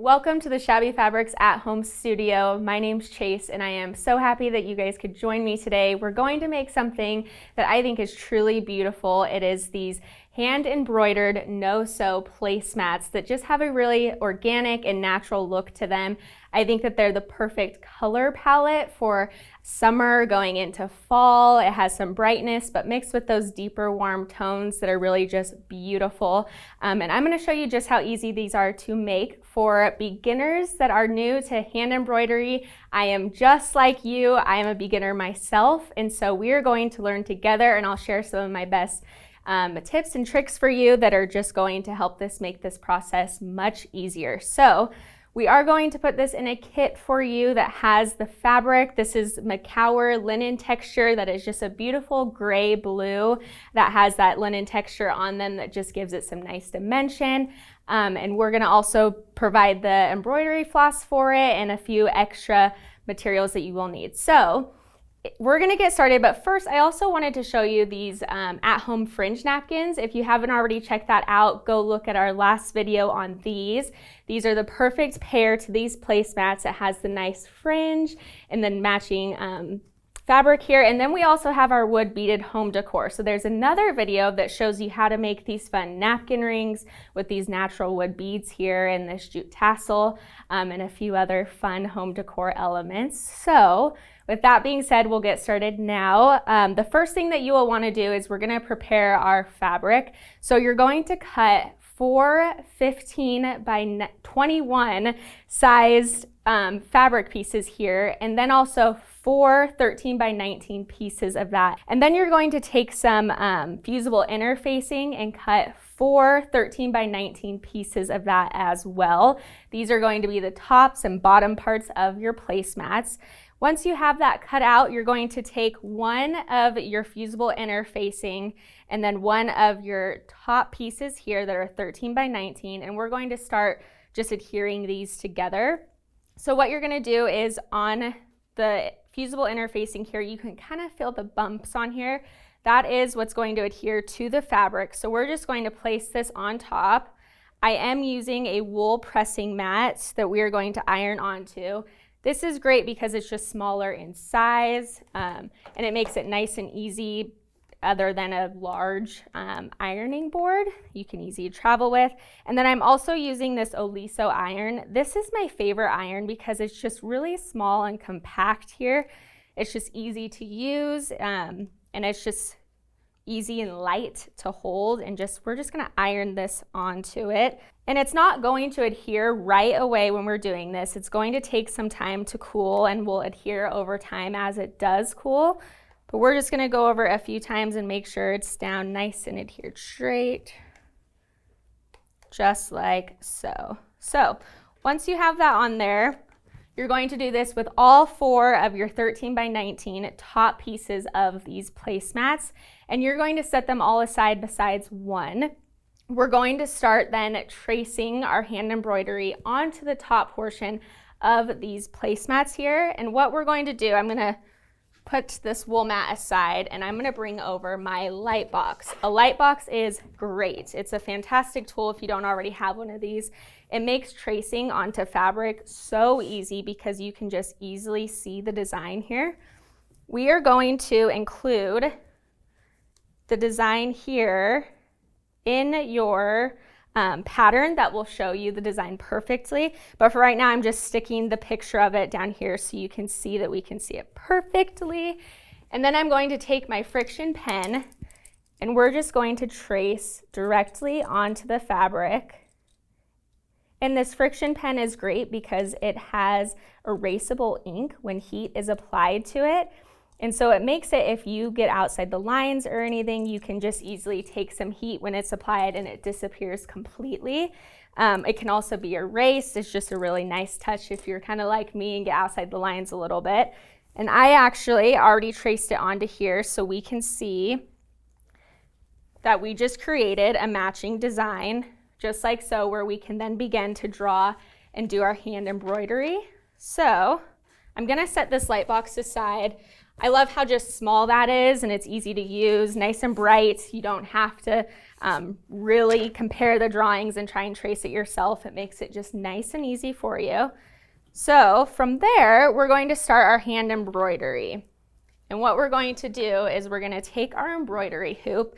Welcome to the Shabby Fabrics at Home Studio. My name's Chase and I am so happy that you guys could join me today. We're going to make something that I think is truly beautiful. It is these hand embroidered no-sew placemats that just have a really organic and natural look to them. I think that they're the perfect color palette for summer going into fall. It has some brightness, but mixed with those deeper warm tones that are really just beautiful. And I'm going to show you just how easy these are to make for beginners that are new to hand embroidery. I am just like you. I am a beginner myself, and so we're going to learn together, and I'll share some of my best tips and tricks for you that are just going to help make this process much easier. So we are going to put this in a kit for you that has the fabric. This is Makower linen texture that is just a beautiful gray blue that has that linen texture on them that just gives it some nice dimension. And we're gonna also provide the embroidery floss for it and a few extra materials that you will need. So we're gonna get started, but first I also wanted to show you these at-home fringe napkins. If you haven't already checked that out, go look at our last video on these. These are the perfect pair to these placemats. It has the nice fringe and then matching fabric here. And then we also have our wood beaded home decor. So there's another video that shows you how to make these fun napkin rings with these natural wood beads here and this jute tassel and a few other fun home decor elements. So with that being said, we'll get started now. The first thing that you will want to do is we're going to prepare our fabric. So you're going to cut 4 15 by 21 sized fabric pieces here, and then also 4 13 by 19 pieces of that. And then you're going to take some fusible interfacing and cut 4 13 by 19 pieces of that as well. These are going to be the tops and bottom parts of your placemats. Once you have that cut out, you're going to take one of your fusible interfacing and then one of your top pieces here that are 13 by 19, and we're going to start just adhering these together. So what you're going to do is on the fusible interfacing here, you can kind of feel the bumps on here. That is what's going to adhere to the fabric. So we're just going to place this on top. I am using a wool pressing mat that we are going to iron onto. This is great because it's just smaller in size and it makes it nice and easy other than a large ironing board you can easily travel with. And then I'm also using this Oliso iron. This is my favorite iron because it's just really small and compact here. It's just easy to use and it's just easy and light to hold, and we're just gonna iron this onto it. And it's not going to adhere right away when we're doing this. It's going to take some time to cool and will adhere over time as it does cool. But we're just gonna go over a few times and make sure it's down nice and adhered straight, just like so. So once you have that on there, you're going to do this with all 4 of your 13 by 19 top pieces of these placemats, and you're going to set them all aside besides one. We're going to start then tracing our hand embroidery onto the top portion of these placemats here. And what we're going to do, I'm going to put this wool mat aside and I'm going to bring over my light box. A light box is great. It's a fantastic tool if you don't already have one of these. It makes tracing onto fabric so easy because you can just easily see the design here. We are going to include the design here in your pattern that will show you the design perfectly. But for right now, I'm just sticking the picture of it down here so you can see that we can see it perfectly. And then I'm going to take my friction pen and we're just going to trace directly onto the fabric. And this friction pen is great because it has erasable ink when heat is applied to it. And so it makes it, if you get outside the lines or anything, you can just easily take some heat when it's applied and it disappears completely. It can also be erased. It's just a really nice touch if you're kind of like me and get outside the lines a little bit. And I actually already traced it onto here so we can see that we just created a matching design, just like so, where we can then begin to draw and do our hand embroidery. So I'm gonna set this light box aside. I love how just small that is and it's easy to use, nice and bright. You don't have to really compare the drawings and try and trace it yourself. It makes it just nice and easy for you. So from there, we're going to start our hand embroidery. And what we're going to do is we're going to take our embroidery hoop.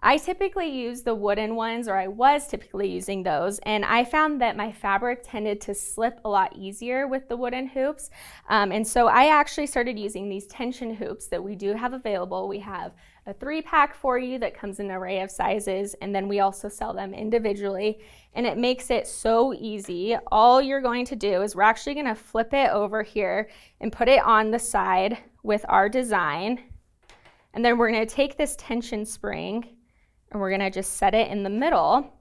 I typically use the wooden ones, or I was typically using those, and I found that my fabric tended to slip a lot easier with the wooden hoops. And so I actually started using these tension hoops that we do have available. We have a 3-pack for you that comes in an array of sizes, and then we also sell them individually, and it makes it so easy. All you're going to do is we're actually going to flip it over here and put it on the side with our design, and then we're going to take this tension spring and we're going to just set it in the middle,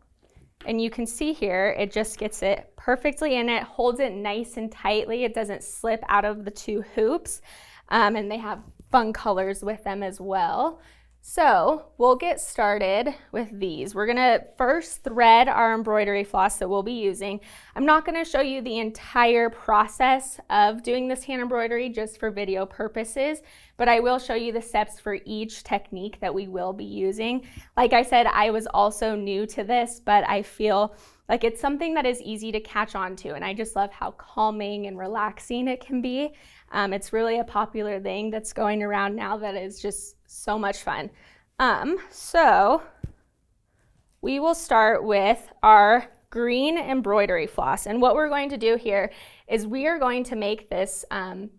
and you can see here it just gets it perfectly in. It holds it nice and tightly. It doesn't slip out of the 2 hoops, and they have fun colors with them as well. So we'll get started with these. We're gonna first thread our embroidery floss that we'll be using. I'm not gonna show you the entire process of doing this hand embroidery just for video purposes, but I will show you the steps for each technique that we will be using. Like I said, I was also new to this, but I feel like it's something that is easy to catch on to, and I just love how calming and relaxing it can be. It's really a popular thing that's going around now that is just so much fun. So we will start with our green embroidery floss, and what we're going to do here is we are going to make this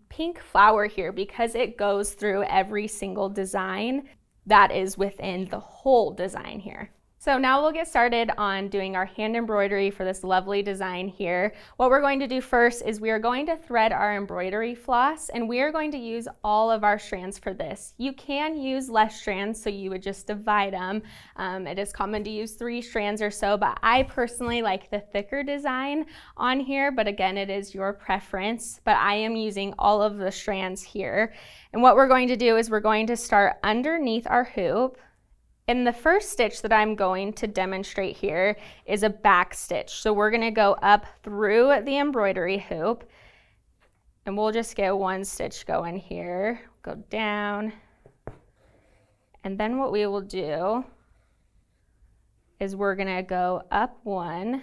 pink flower here because it goes through every single design that is within the whole design here. So now we'll get started on doing our hand embroidery for this lovely design here. What we're going to do first is we are going to thread our embroidery floss, and we are going to use all of our strands for this. You can use less strands, so you would just divide them. It is common to use 3 strands or so, but I personally like the thicker design on here, but again, it is your preference. But I am using all of the strands here. And what we're going to do is we're going to start underneath our hoop. And the first stitch that I'm going to demonstrate here is a back stitch. So we're going to go up through the embroidery hoop, and we'll just get 1 stitch going here. Go down, and then what we will do is we're going to go up 1,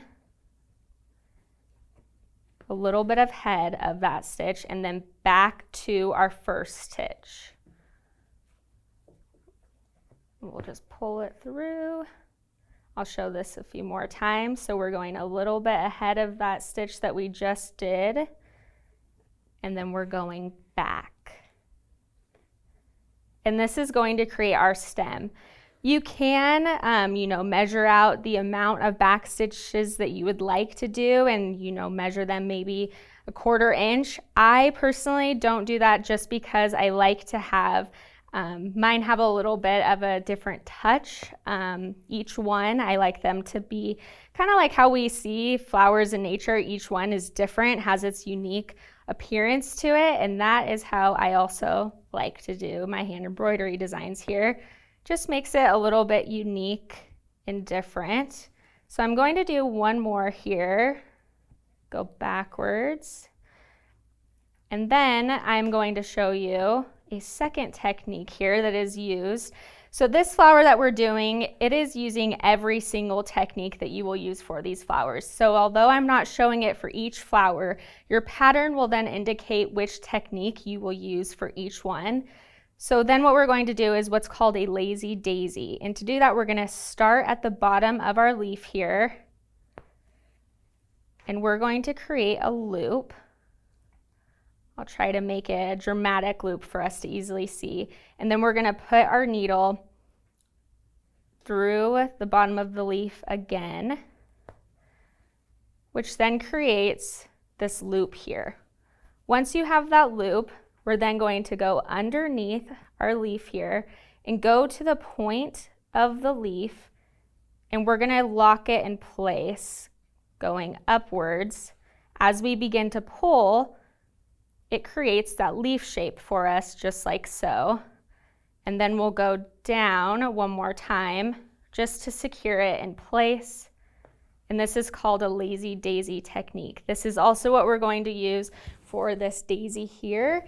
a little bit ahead of that stitch, and then back to our first stitch. We'll just pull it through. I'll show this a few more times. So we're going a little bit ahead of that stitch that we just did, and then we're going back. And this is going to create our stem. You can, measure out the amount of back stitches that you would like to do and, measure them maybe a 1/4 inch. I personally don't do that just because I like to have mine have a little bit of a different touch. Each one, I like them to be kind of like how we see flowers in nature. Each one is different, has its unique appearance to it, and that is how I also like to do my hand embroidery designs here. Just makes it a little bit unique and different. So I'm going to do 1 more here, go backwards, and then I'm going to show you a second technique here that is used. So this flower that we're doing, it is using every single technique that you will use for these flowers. So although I'm not showing it for each flower, your pattern will then indicate which technique you will use for each one. So then what we're going to do is what's called a lazy daisy. And to do that, we're going to start at the bottom of our leaf here, and we're going to create a loop. I'll try to make it a dramatic loop for us to easily see. And then we're going to put our needle through the bottom of the leaf again, which then creates this loop here. Once you have that loop, we're then going to go underneath our leaf here and go to the point of the leaf, and we're going to lock it in place going upwards. As we begin to pull, it creates that leaf shape for us, just like so. And then we'll go down 1 more time just to secure it in place. And this is called a lazy daisy technique. This is also what we're going to use for this daisy here.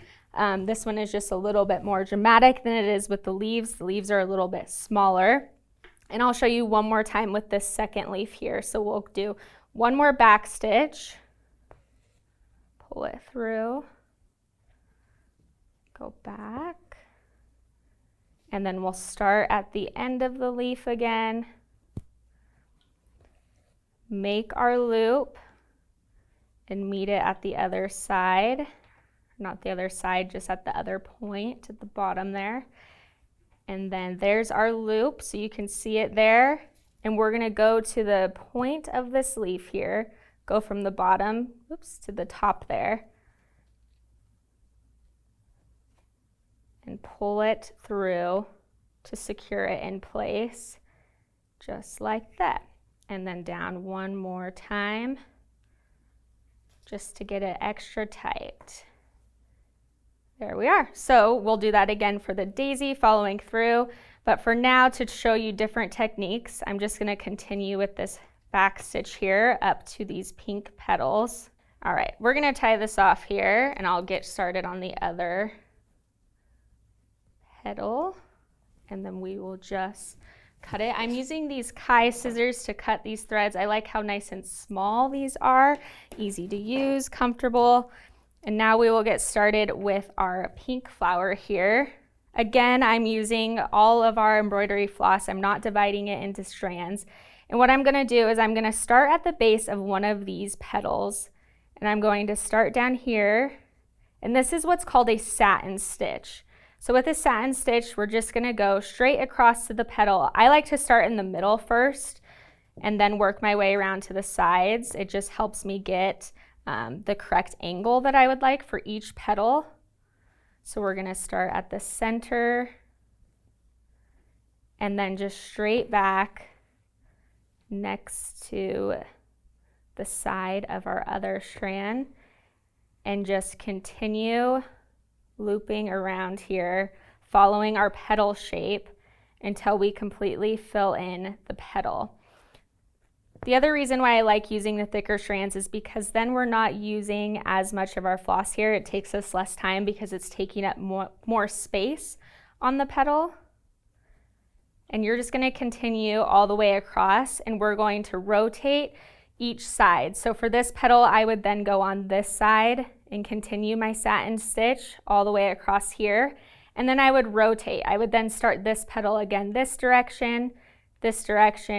This one is just a little bit more dramatic than it is with the leaves. The leaves are a little bit smaller. And I'll show you one more time with this second leaf here. So we'll do one more back stitch, pull it through, go back, and then we'll start at the end of the leaf again, make our loop, and meet it at the other side. Not the other side, just at the other point at the bottom there. And then there's our loop, so you can see it there. And we're gonna go to the point of this leaf here, go from the bottom, oops, to the top there, and pull it through to secure it in place, just like that. And then down one more time, just to get it extra tight. There we are. So we'll do that again for the daisy, following through. But for now, to show you different techniques, I'm just going to continue with this back stitch here up to these pink petals. All right, we're going to tie this off here, and I'll get started on the other petal, and then we will just cut it. I'm using these Kai scissors to cut these threads. I like how nice and small these are, easy to use, comfortable. And now we will get started with our pink flower here. Again, I'm using all of our embroidery floss. I'm not dividing it into strands. And what I'm gonna do is I'm gonna start at the base of one of these petals, and I'm going to start down here. And this is what's called a satin stitch. So with a satin stitch, we're just gonna go straight across to the petal. I like to start in the middle first and then work my way around to the sides. It just helps me get the correct angle that I would like for each petal. So we're gonna start at the center and then just straight back next to the side of our other strand and just continue looping around here, following our petal shape until we completely fill in the petal. The other reason why I like using the thicker strands is because then we're not using as much of our floss here. It takes us less time because it's taking up more space on the petal. And you're just going to continue all the way across, and we're going to rotate each side. So for this petal, I would then go on this side and continue my satin stitch all the way across here. And then I would rotate. I would then start this petal again this direction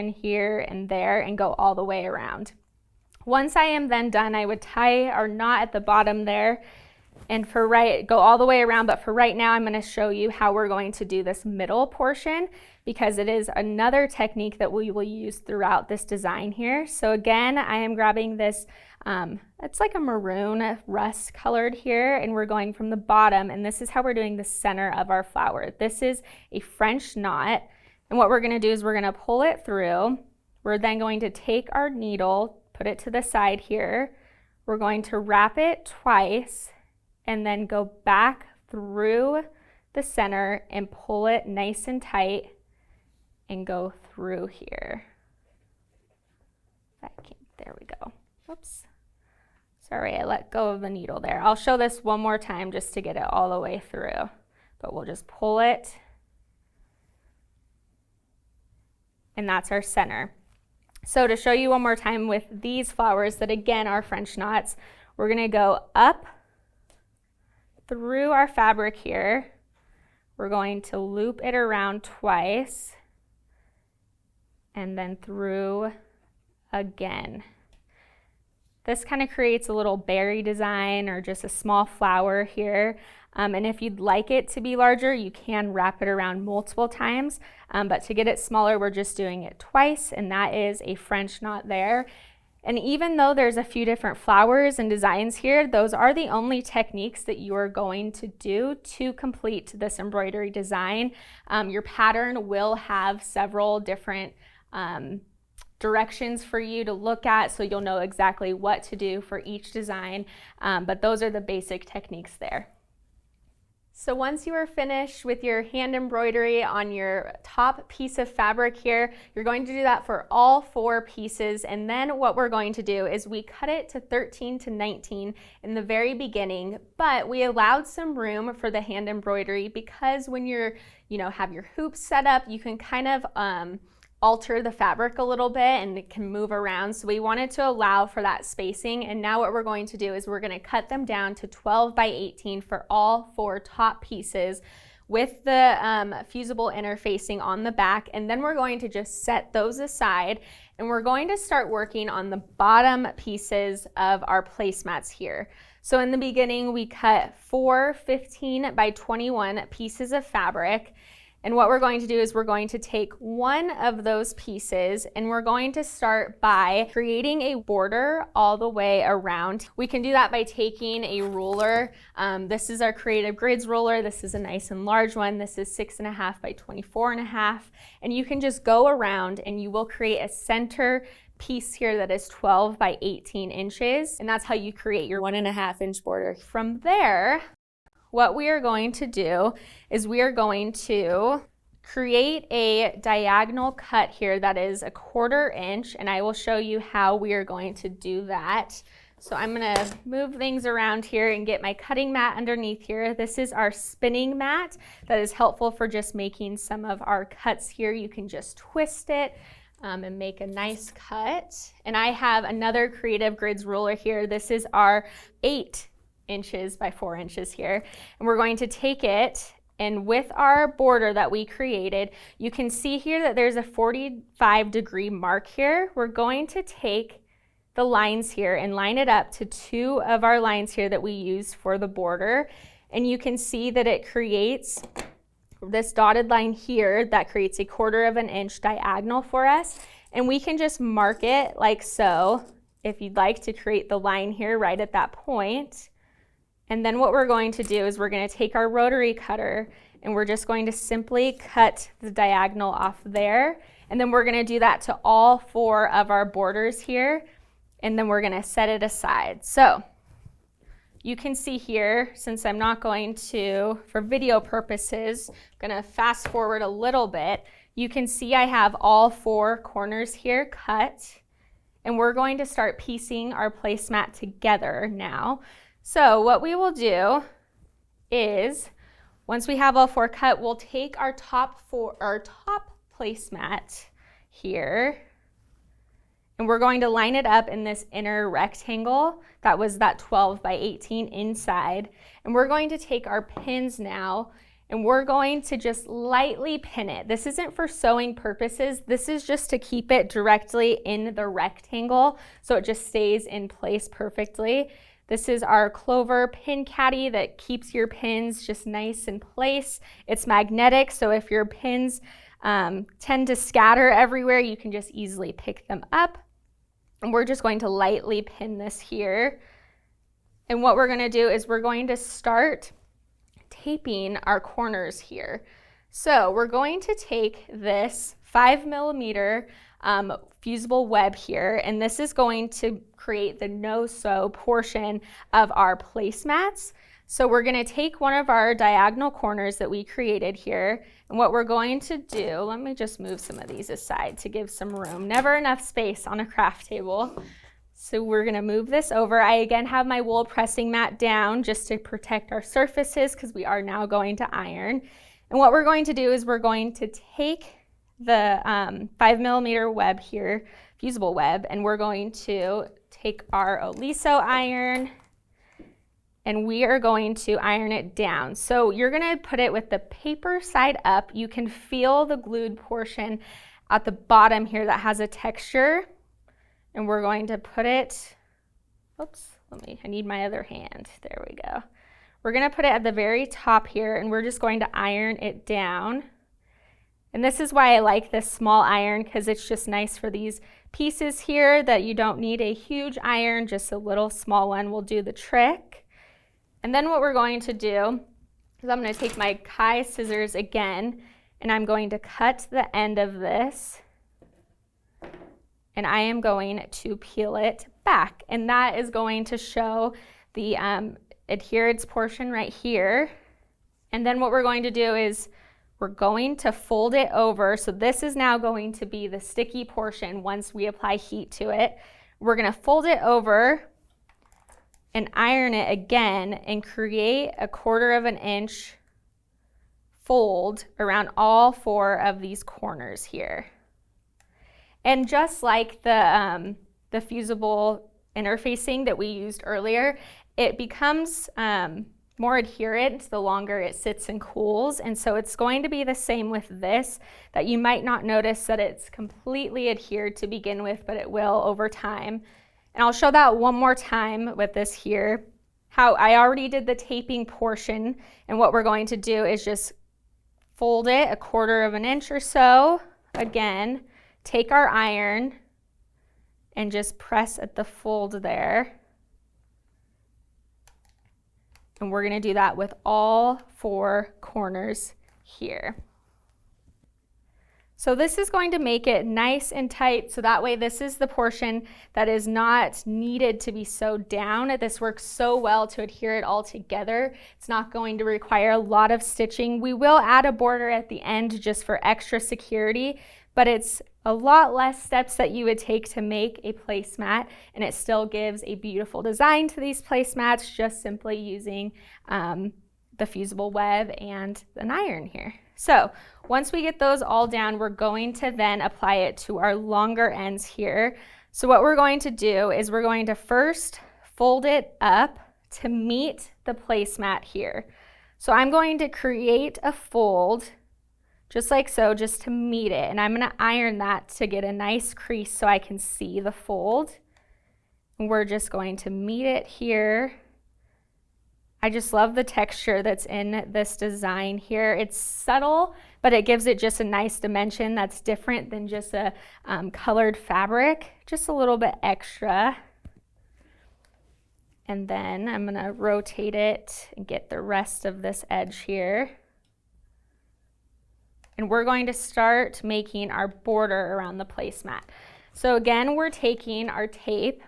here and there, and go all the way around. Once I am then done, I would tie our knot at the bottom there and go all the way around. But for right now, I'm going to show you how we're going to do this middle portion, because it is another technique that we will use throughout this design here. So again, I am grabbing this, it's like a maroon rust colored here, and we're going from the bottom, and this is how we're doing the center of our flower. This is a French knot. And what we're going to do is we're going to pull it through. We're then going to take our needle, put it to the side here. We're going to wrap it twice and then go back through the center and pull it nice and tight and go through here. There we go. Oops. Sorry, I let go of the needle there. I'll show this one more time just to get it all the way through. But we'll just pull it. And that's our center. So to show you one more time with these flowers that again are French knots, we're gonna go up through our fabric here. We're going to loop it around twice and then through again. This kind of creates a little berry design or just a small flower here. And if you'd like it to be larger, you can wrap it around multiple times. But to get it smaller, we're just doing it twice, and that is a French knot there. And even though there's a few different flowers and designs here, those are the only techniques that you are going to do to complete this embroidery design. Your pattern will have several different directions for you to look at, so you'll know exactly what to do for each design. But those are the basic techniques there. So once you are finished with your hand embroidery on your top piece of fabric here, you're going to do that for all 4 pieces. And then what we're going to do is we cut it to 13 to 19 in the very beginning, but we allowed some room for the hand embroidery because when you're, have your hoops set up, you can kind of alter the fabric a little bit and it can move around. So we wanted to allow for that spacing. And now what we're going to do is we're going to cut them down to 12 by 18 for all 4 top pieces with the fusible interfacing on the back. And then we're going to just set those aside and we're going to start working on the bottom pieces of our placemats here. So in the beginning, we cut 4 15 by 21 pieces of fabric. And what we're going to do is we're going to take one of those pieces and we're going to start by creating a border all the way around. We can do that by taking a ruler. This is our Creative Grids ruler. This is a nice and large one. This is 6.5 by 24.5. And you can just go around and you will create a center piece here that is 12 by 18 inches. And that's how you create your 1.5 inch border. From there, what we are going to do is we are going to create a diagonal cut here that is 1/4 inch, and I will show you how we are going to do that. So I'm going to move things around here and get my cutting mat underneath here. This is our spinning mat that is helpful for just making some of our cuts here. You can just twist it and make a nice cut. And I have another Creative Grids ruler here. This is our 8 inches by 4 inches here. And we're going to take it, and with our border that we created, you can see here that there's a 45-degree mark here. We're going to take the lines here and line it up to 2 of our lines here that we used for the border. And you can see that it creates this dotted line here that creates a 1/4 inch diagonal for us. And we can just mark it like so if you'd like to create the line here right at that point. And then what we're going to do is we're going to take our rotary cutter and we're just going to simply cut the diagonal off there. And then we're going to do that to all 4 of our borders here. And then we're going to set it aside. So you can see here, since I'm not going to, for video purposes, I'm going to fast forward a little bit. You can see I have all 4 corners here cut. And we're going to start piecing our placemat together now. So what we will do is, once we have all 4 cut, we'll take our top placemat here, and we're going to line it up in this inner rectangle that was that 12 by 18 inside. And we're going to take our pins now, and we're going to just lightly pin it. This isn't for sewing purposes. This is just to keep it directly in the rectangle so it just stays in place perfectly. This is our Clover pin caddy that keeps your pins just nice in place. It's magnetic, so if your pins tend to scatter everywhere, you can just easily pick them up. And we're just going to lightly pin this here. And what we're going to do is we're going to start taping our corners here. So we're going to take this 5mm fusible web here, and this is going to create the no-sew portion of our placemats. So we're going to take one of our diagonal corners that we created here, and what we're going to do, let me just move some of these aside to give some room. Never enough space on a craft table. So we're going to move this over. I again have my wool pressing mat down just to protect our surfaces because we are now going to iron. And what we're going to do is we're going to take the 5mm web here, fusible web, and we're going to take our Oliso iron and we are going to iron it down. So you're going to put it with the paper side up. You can feel the glued portion at the bottom here that has a texture, and we're going to put it, I need my other hand. There we go. We're going to put it at the very top here, and we're just going to iron it down. And this is why I like this small iron, because it's just nice for these pieces here that you don't need a huge iron, just a little small one will do the trick. And then what we're going to do is I'm going to take my Kai scissors again, and I'm going to cut the end of this, and I am going to peel it back. And that is going to show the adherence portion right here. And then what we're going to do is we're going to fold it over. So this is now going to be the sticky portion once we apply heat to it. We're going to fold it over and iron it again and create a 1/4 inch fold around all 4 of these corners here. And just like the fusible interfacing that we used earlier, it becomes more adherent the longer it sits and cools. And so it's going to be the same with this, that you might not notice that it's completely adhered to begin with, but it will over time. And I'll show that one more time with this here, how I already did the taping portion. And what we're going to do is just fold it 1/4 of an inch or so. Again, take our iron and just press at the fold there. And we're going to do that with all 4 corners here. So this is going to make it nice and tight, so that way this is the portion that is not needed to be sewed down. This works so well to adhere it all together. It's not going to require a lot of stitching. We will add a border at the end just for extra security, but it's a lot less steps that you would take to make a placemat, and it still gives a beautiful design to these placemats just simply using the fusible web and an iron here. So once we get those all down, we're going to then apply it to our longer ends here. So what we're going to do is we're going to first fold it up to meet the placemat here. So I'm going to create a fold just like so, just to meet it. And I'm going to iron that to get a nice crease so I can see the fold. And we're just going to meet it here. I just love the texture that's in this design here. It's subtle, but it gives it just a nice dimension that's different than just a colored fabric, just a little bit extra. And then I'm going to rotate it and get the rest of this edge here. And we're going to start making our border around the placemat. So again, we're taking our tape,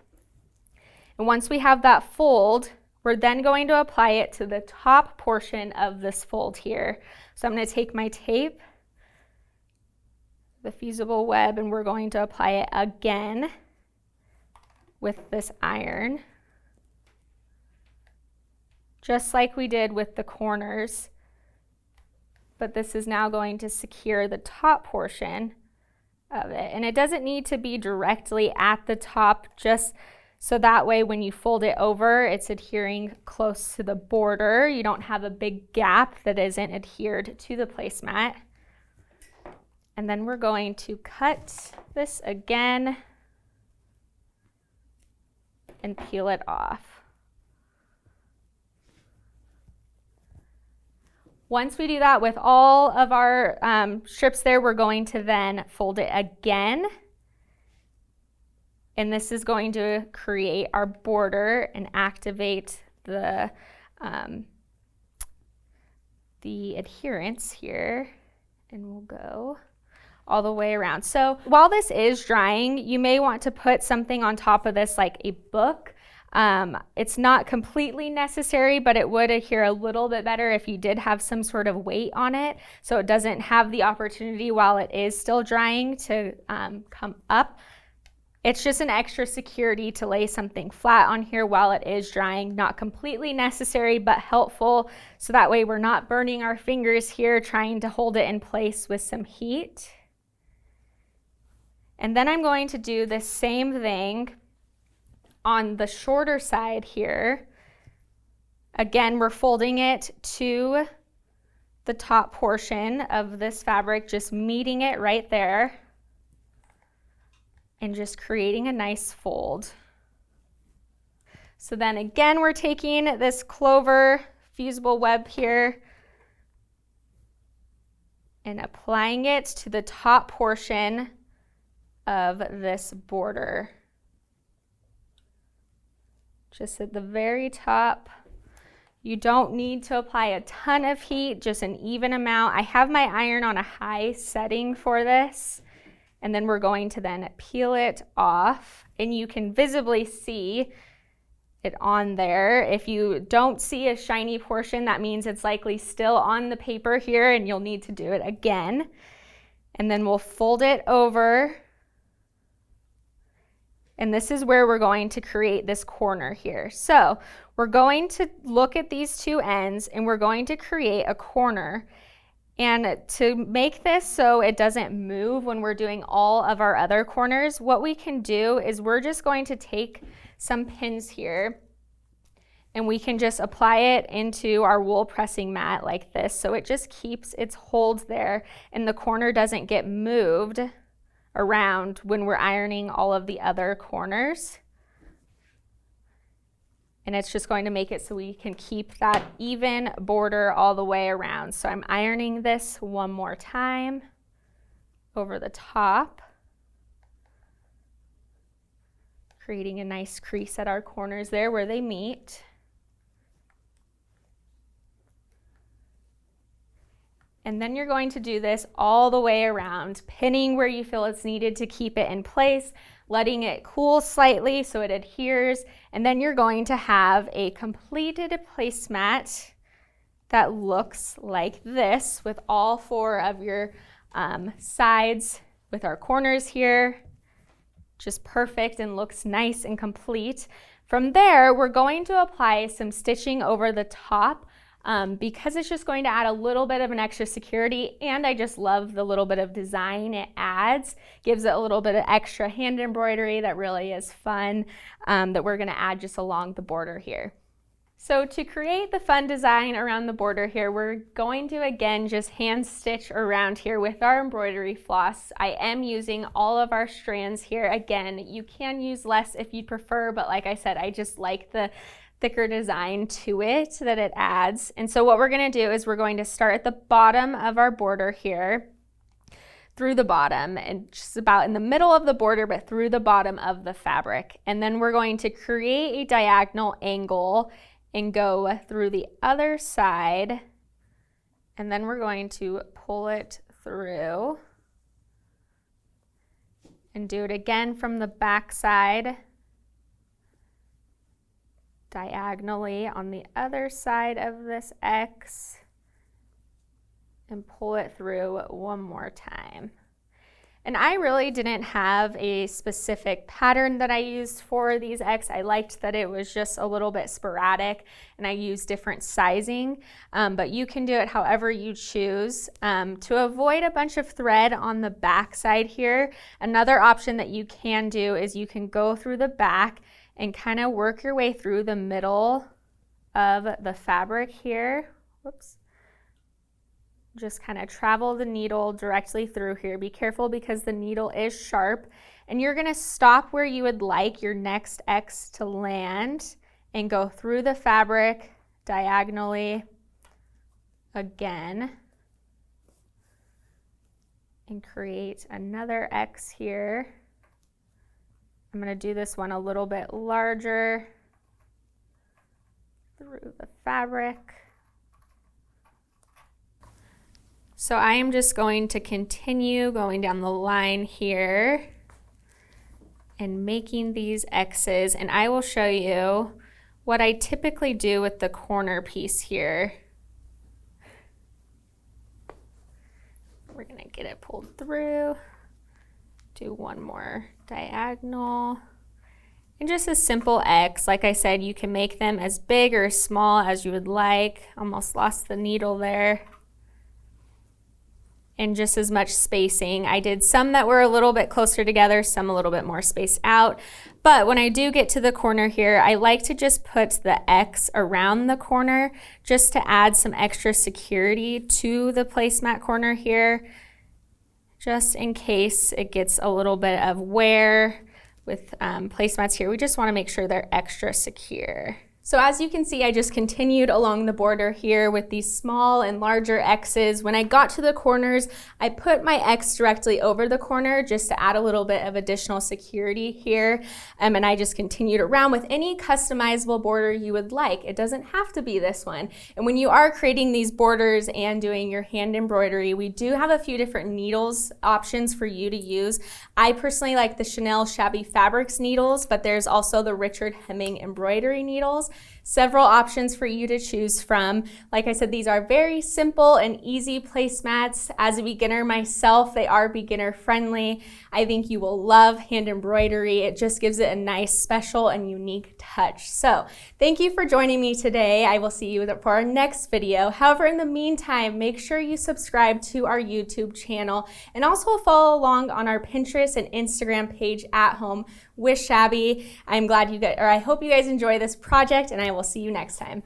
and once we have that fold, we're then going to apply it to the top portion of this fold here. So I'm going to take my tape, the fusible web, and we're going to apply it again with this iron, just like we did with the corners. But this is now going to secure the top portion of it. And it doesn't need to be directly at the top, just so that way when you fold it over, it's adhering close to the border. You don't have a big gap that isn't adhered to the placemat. And then we're going to cut this again and peel it off. Once we do that with all of our strips there, we're going to then fold it again. And this is going to create our border and activate the adherence here. And we'll go all the way around. So while this is drying, you may want to put something on top of this, like a book. It's not completely necessary, but it would adhere a little bit better if you did have some sort of weight on it, so it doesn't have the opportunity while it is still drying to come up. It's just an extra security to lay something flat on here while it is drying. Not completely necessary, but helpful, so that way we're not burning our fingers here trying to hold it in place with some heat. And then I'm going to do the same thing on the shorter side here. Again, we're folding it to the top portion of this fabric, just meeting it right there and just creating a nice fold. So then again, we're taking this clover fusible web here and applying it to the top portion of this border. Just at the very top. You don't need to apply a ton of heat, just an even amount. I have my iron on a high setting for this, and then we're going to then peel it off, and you can visibly see it on there. If you don't see a shiny portion, that means it's likely still on the paper here, and you'll need to do it again. And then we'll fold it over. And this is where we're going to create this corner here. So we're going to look at these two ends and we're going to create a corner. And to make this so it doesn't move when we're doing all of our other corners, what we can do is we're just going to take some pins here and we can just apply it into our wool pressing mat like this, so it just keeps its hold there and the corner doesn't get moved around when we're ironing all of the other corners. And it's just going to make it so we can keep that even border all the way around. So I'm ironing this one more time over the top, creating a nice crease at our corners there where they meet. And then you're going to do this all the way around, pinning where you feel it's needed to keep it in place, letting it cool slightly so it adheres, and then you're going to have a completed placemat that looks like this with all 4 of your sides with our corners here. Just perfect and looks nice and complete. From there, we're going to apply some stitching over the top because it's just going to add a little bit of an extra security, and I just love the little bit of design it adds. Gives it a little bit of extra hand embroidery that really is fun that we're going to add just along the border here. So to create the fun design around the border here, we're going to again just hand stitch around here with our embroidery floss. I am using all of our strands here. Again, you can use less if you prefer, but like I said, I just like the thicker design to it that it adds. And so what we're going to do is we're going to start at the bottom of our border here, through the bottom, and just about in the middle of the border, but through the bottom of the fabric. And then we're going to create a diagonal angle and go through the other side, and then we're going to pull it through and do it again from the back side, diagonally on the other side of this X, and pull it through one more time. And I really didn't have a specific pattern that I used for these X. I liked that it was just a little bit sporadic and I used different sizing, but you can do it however you choose. To avoid a bunch of thread on the back side here, another option that you can do is you can go through the back and kind of work your way through the middle of the fabric here. Whoops. Just kind of travel the needle directly through here. Be careful because the needle is sharp, and you're going to stop where you would like your next X to land and go through the fabric diagonally again and create another X here. I'm going to do this one a little bit larger through the fabric. So I am just going to continue going down the line here and making these X's, and I will show you what I typically do with the corner piece here. We're going to get it pulled through, do one more diagonal, and just a simple X. Like I said, you can make them as big or as small as you would like. Almost lost the needle there. And just as much spacing. I did some that were a little bit closer together, some a little bit more spaced out. But when I do get to the corner here, I like to just put the X around the corner just to add some extra security to the placemat corner here, just in case it gets a little bit of wear with placemats here. We just want to make sure they're extra secure. So as you can see, I just continued along the border here with these small and larger X's. When I got to the corners, I put my X directly over the corner just to add a little bit of additional security here. And I just continued around with any customizable border you would like. It doesn't have to be this one. And when you are creating these borders and doing your hand embroidery, we do have a few different needles options for you to use. I personally like the Chanel Shabby Fabrics needles, but there's also the Richard Hemming embroidery needles. several options for you to choose from. Like I said, these are very simple and easy placemats. As a beginner myself, they are beginner friendly. I think you will love hand embroidery. It just gives it a nice, special, and unique touch. So thank you for joining me today. I will see you for our next video. However, in the meantime, make sure you subscribe to our YouTube channel and also follow along on our Pinterest and Instagram page at home with Shabby. I hope you guys enjoy this project, and I will see you next time.